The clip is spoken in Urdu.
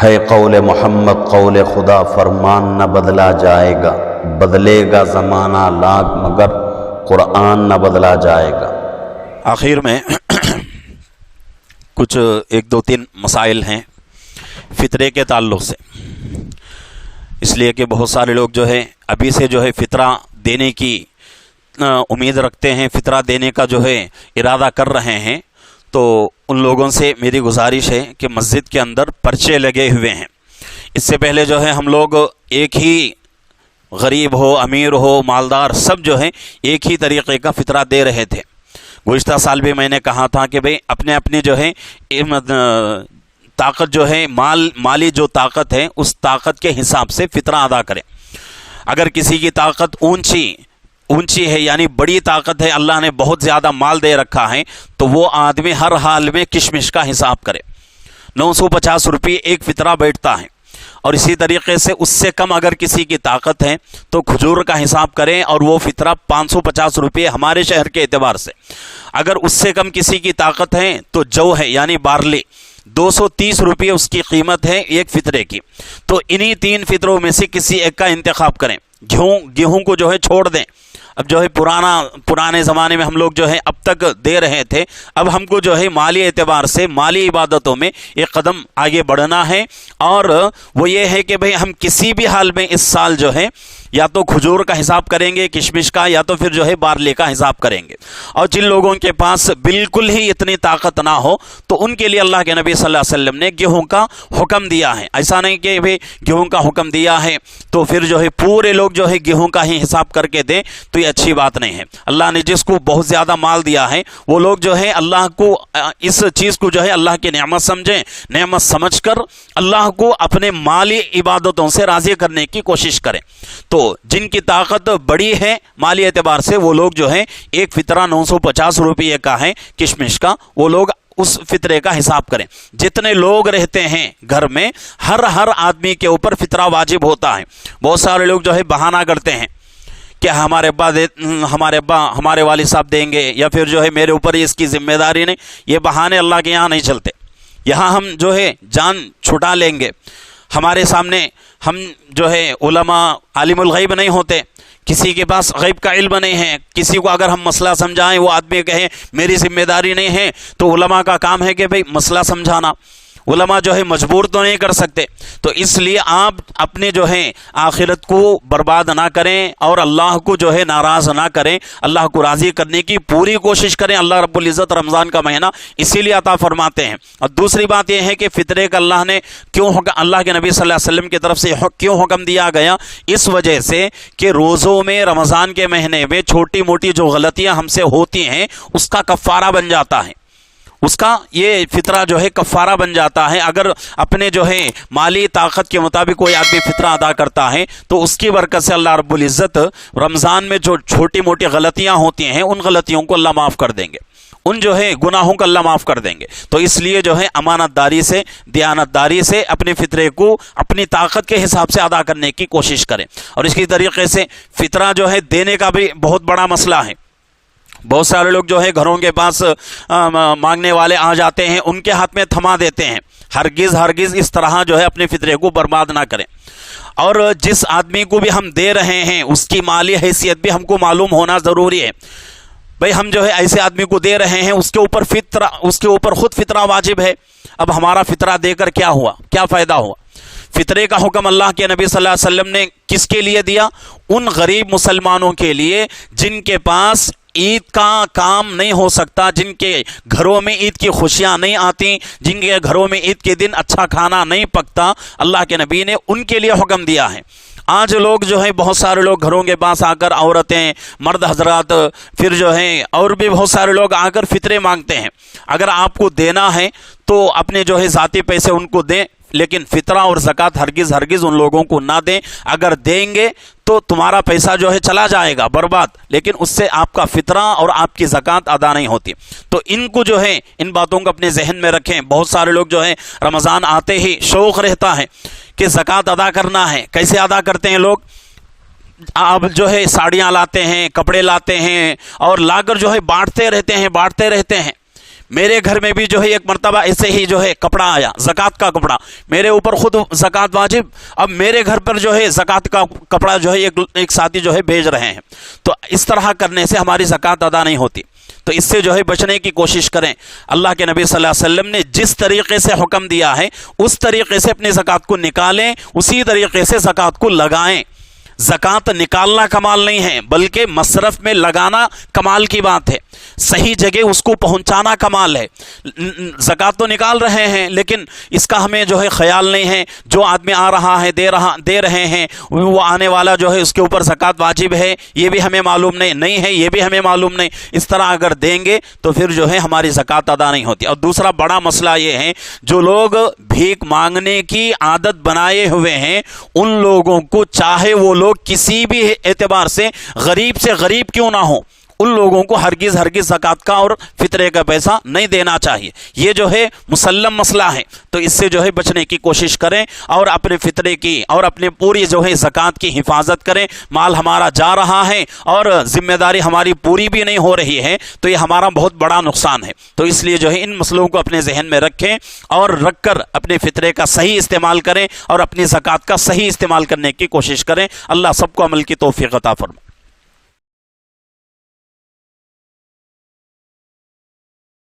ہے قول محمد قول خدا فرمان نہ بدلا جائے گا، بدلے گا زمانہ لاکھ مگر قرآن نہ بدلا جائے گا۔ آخر میں کچھ ایک دو تین مسائل ہیں فطرے کے تعلق سے، اس لیے کہ بہت سارے لوگ جو ہے ابھی سے جو ہے فطرہ دینے کی امید رکھتے ہیں، فطرہ دینے کا جو ہے ارادہ کر رہے ہیں، تو ان لوگوں سے میری گزارش ہے کہ مسجد کے اندر پرچے لگے ہوئے ہیں۔ اس سے پہلے جو ہے ہم لوگ ایک ہی غریب ہو امیر ہو مالدار سب جو ہے ایک ہی طریقے کا فطرہ دے رہے تھے۔ گزشتہ سال بھی میں نے کہا تھا کہ بھئی اپنے اپنے جو ہے طاقت جو ہے مالی جو طاقت ہے اس طاقت کے حساب سے فطرہ ادا کریں۔ اگر کسی کی طاقت اونچی ہے یعنی بڑی طاقت ہے، اللہ نے بہت زیادہ مال دے رکھا ہے، تو وہ آدمی ہر حال میں کشمش کا حساب کرے۔ 950 روپے ایک فطرہ بیٹھتا ہے، اور اسی طریقے سے اس سے کم اگر کسی کی طاقت ہے تو کھجور کا حساب کریں، اور وہ فطرہ 550 روپے ہمارے شہر کے اعتبار سے۔ اگر اس سے کم کسی کی طاقت ہے تو جو ہے یعنی بارلی 230 روپے اس کی قیمت ہے ایک فطرے کی۔ تو انہی تین فطروں میں سے کسی ایک کا انتخاب کریں۔ گیہوں کو جو ہے چھوڑ دیں۔ اب جو ہے پرانے زمانے میں ہم لوگ جو ہے اب تک دے رہے تھے، اب ہم کو جو ہے مالی اعتبار سے مالی عبادتوں میں ایک قدم آگے بڑھنا ہے، اور وہ یہ ہے کہ بھئی ہم کسی بھی حال میں اس سال جو ہے یا تو کھجور کا حساب کریں گے کشمش کا، یا تو پھر جو ہے بارلے کا حساب کریں گے۔ اور جن لوگوں کے پاس بالکل ہی اتنی طاقت نہ ہو تو ان کے لیے اللہ کے نبی صلی اللہ علیہ وسلم نے گیہوں کا حکم دیا ہے۔ ایسا نہیں کہ بھئی گیہوں کا حکم دیا ہے تو پھر جو ہے پورے لوگ جو ہے گیہوں کا ہی حساب کر کے دیں، تو یہ اچھی بات نہیں ہے۔ اللہ نے جس کو بہت زیادہ مال دیا ہے وہ لوگ جو ہے اللہ کو اس چیز کو جو ہے اللہ کی نعمت سمجھیں، نعمت سمجھ کر اللہ کو اپنے مالی عبادتوں سے راضی کرنے کی کوشش کریں۔ تو جن کی طاقت بڑی ہے مالی اعتبار سے وہ لوگ جو ہے ایک فطرہ 950 روپے کا ہے کشمش کا، وہ لوگ اس فطرے کا حساب کریں۔ جتنے لوگ رہتے ہیں گھر میں ہر آدمی کے اوپر فطرہ واجب ہوتا ہے۔ بہت سارے لوگ جو ہے بہانہ کرتے ہیں کہ ہمارے ابا ہمارے والد صاحب دیں گے، یا پھر جو ہے میرے اوپر اس کی ذمہ داری نہیں۔ یہ بہانے اللہ کے یہاں نہیں چلتے۔ یہاں ہم جو ہے جان چھٹا لیں گے۔ ہمارے سامنے ہم جو ہے علماء عالم الغیب نہیں ہوتے، کسی کے پاس غیب کا علم نہیں ہے۔ کسی کو اگر ہم مسئلہ سمجھائیں وہ آدمی کہے میری ذمہ داری نہیں ہے، تو علماء کا کام ہے کہ بھئی مسئلہ سمجھانا۔ علماء جو ہے مجبور تو نہیں کر سکتے، تو اس لیے آپ اپنے جو ہے آخرت کو برباد نہ کریں اور اللہ کو جو ہے ناراض نہ کریں، اللہ کو راضی کرنے کی پوری کوشش کریں۔ اللہ رب العزت رمضان کا مہینہ اسی لیے عطا فرماتے ہیں۔ اور دوسری بات یہ ہے کہ فطرے کا اللہ نے اللہ کے نبی صلی اللہ علیہ وسلم کی طرف سے کیوں حکم دیا گیا؟ اس وجہ سے کہ روزوں میں رمضان کے مہینے میں چھوٹی موٹی جو غلطیاں ہم سے ہوتی ہیں اس کا کفارہ بن جاتا ہے، اس کا یہ فطرہ جو ہے کفارہ بن جاتا ہے۔ اگر اپنے جو ہے مالی طاقت کے مطابق کوئی آدمی فطرہ ادا کرتا ہے تو اس کی برکت سے اللہ رب العزت رمضان میں جو چھوٹی موٹی غلطیاں ہوتی ہیں ان غلطیوں کو اللہ معاف کر دیں گے، ان جو ہے گناہوں کو اللہ معاف کر دیں گے۔ تو اس لیے جو ہے امانت داری سے دیانت داری سے اپنے فطرے کو اپنی طاقت کے حساب سے ادا کرنے کی کوشش کریں۔ اور اس کی طریقے سے فطرہ جو ہے دینے کا بھی بہت بڑا مسئلہ ہے۔ بہت سارے لوگ جو ہے گھروں کے پاس مانگنے والے آ جاتے ہیں، ان کے ہاتھ میں تھما دیتے ہیں۔ ہرگز اس طرح جو ہے اپنے فطرے کو برباد نہ کریں۔ اور جس آدمی کو بھی ہم دے رہے ہیں اس کی مالی حیثیت بھی ہم کو معلوم ہونا ضروری ہے۔ بھئی ہم جو ہے ایسے آدمی کو دے رہے ہیں اس کے اوپر خود فطرہ واجب ہے۔ اب ہمارا فطرہ دے کر کیا ہوا، کیا فائدہ ہوا؟ فطرے کا حکم اللہ کے نبی صلی اللہ علیہ وسلم نے کس کے لیے دیا؟ ان غریب مسلمانوں کے لیے جن کے پاس عید کا کام نہیں ہو سکتا، جن کے گھروں میں عید کی خوشیاں نہیں آتی، جن کے گھروں میں عید کے دن اچھا کھانا نہیں پکتا، اللہ کے نبی نے ان کے لیے حکم دیا ہے۔ آج لوگ جو ہے بہت سارے لوگ گھروں کے پاس آ کر عورتیں، مرد حضرات، پھر جو ہے اور بھی بہت سارے لوگ آ کر فطرے مانگتے ہیں۔ اگر آپ کو دینا ہے تو اپنے جو ہے ذاتی پیسے ان کو دیں، لیکن فطرہ اور زکوٰۃ ہرگز ان لوگوں کو نہ دیں۔ اگر دیں گے تو تمہارا پیسہ جو ہے چلا جائے گا برباد، لیکن اس سے آپ کا فطرہ اور آپ کی زکوٰۃ ادا نہیں ہوتی۔ تو ان کو جو ہے ان باتوں کو اپنے ذہن میں رکھیں۔ بہت سارے لوگ جو ہے رمضان آتے ہی شوق رہتا ہے کہ زکوٰۃ ادا کرنا ہے۔ کیسے ادا کرتے ہیں لوگ؟ آپ جو ہے ساڑیاں لاتے ہیں، کپڑے لاتے ہیں، اور لا کر جو ہے بانٹتے رہتے ہیں۔ میرے گھر میں بھی جو ہے ایک مرتبہ ایسے ہی جو ہے کپڑا آیا، زکوٰۃ کا کپڑا، میرے اوپر خود زکوٰۃ واجب، اب میرے گھر پر جو ہے زکوٰۃ کا کپڑا جو ہے ایک ساتھی جو ہے بھیج رہے ہیں، تو اس طرح کرنے سے ہماری زکوٰۃ ادا نہیں ہوتی۔ تو اس سے جو ہے بچنے کی کوشش کریں۔ اللہ کے نبی صلی اللہ علیہ وسلم نے جس طریقے سے حکم دیا ہے اس طریقے سے اپنی زکوٰۃ کو نکالیں، اسی طریقے سے زکوٰۃ کو لگائیں۔ زکوٰۃ نکالنا کمال نہیں ہے، بلکہ مصرف میں لگانا کمال کی بات ہے، صحیح جگہ اس کو پہنچانا کمال ہے۔ زکوٰۃ تو نکال رہے ہیں لیکن اس کا ہمیں جو ہے خیال نہیں ہے، جو آدمی آ رہا ہے دے رہے ہیں، وہ آنے والا جو ہے اس کے اوپر زکوٰۃ واجب ہے یہ بھی ہمیں معلوم نہیں ہے، یہ بھی ہمیں معلوم نہیں۔ اس طرح اگر دیں گے تو پھر جو ہے ہماری زکوٰۃ ادا نہیں ہوتی۔ اور دوسرا بڑا مسئلہ یہ ہے، جو لوگ بھیک مانگنے کی عادت بنائے ہوئے ہیں ان لوگوں کو، چاہے وہ لوگ کسی بھی اعتبار سے غریب کیوں نہ ہو، ان لوگوں کو ہرگز زکوٰۃ کا اور فطرے کا پیسہ نہیں دینا چاہیے۔ یہ جو ہے مسلم مسئلہ ہے، تو اس سے جو ہے بچنے کی کوشش کریں اور اپنے فطرے کی اور اپنے پوری جو ہے زکوٰۃ کی حفاظت کریں۔ مال ہمارا جا رہا ہے اور ذمہ داری ہماری پوری بھی نہیں ہو رہی ہے تو یہ ہمارا بہت بڑا نقصان ہے۔ تو اس لیے جو ہے ان مسئلوں کو اپنے ذہن میں رکھیں اور رکھ کر اپنے فطرے کا صحیح استعمال کریں اور اپنی زکوٰۃ کا صحیح استعمال کرنے کی کوشش کریں۔ اللہ سب کو عمل کی توفیق عطا فرمائے۔